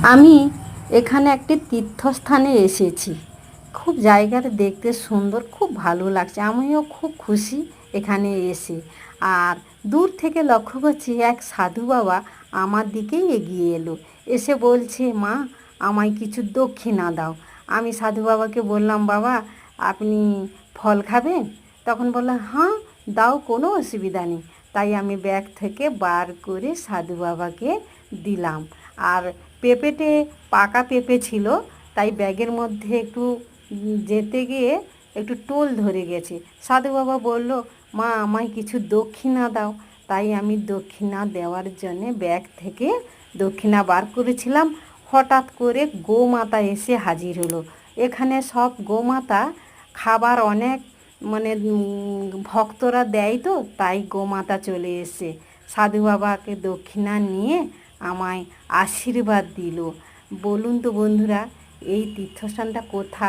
আমি এখানে একটি তীর্থস্থানে এসেছি। খুব জায়গাটা দেখতে সুন্দর, খুব ভালো লাগছে, আমিও খুব খুশি এখানে এসে। আর দূর থেকে লক্ষ্য করছি এক সাধু বাবা আমার দিকেই এগিয়ে এলো, এসে বলছে, মা আমায় কিছু দক্ষিণা দাও। আমি সাধু বাবাকে বললাম, বাবা আপনি ফল খাবেন? তখন বললাম, হ্যাঁ দাও, কোনো অসুবিধা নেই। তাই আমি ব্যাগ থেকে বার করে সাধু বাবাকে দিলাম। আর পেঁপেতে পাকা পেঁপে ছিল, তাই ব্যাগের মধ্যে একটু যেতে গিয়ে একটু টোল ধরে গেছে। সাধু বাবা বলল, মা আমায় কিছু দক্ষিণা দাও। তাই আমি দক্ষিণা দেওয়ার জন্যে ব্যাগ থেকে দক্ষিণা বার করেছিলাম। হঠাৎ করে গোমাতা এসে হাজির হলো। এখানে সব গোমাতা খাবার অনেক, মানে ভক্তরা দেয় তো, তাই গোমাতা চলে এসে সাধু বাবাকে দক্ষিণা নিয়ে আমায় আশীর্বাদ দিল। বলুন তো বন্ধুরা, এই তীর্থস্থানটা কোথায়?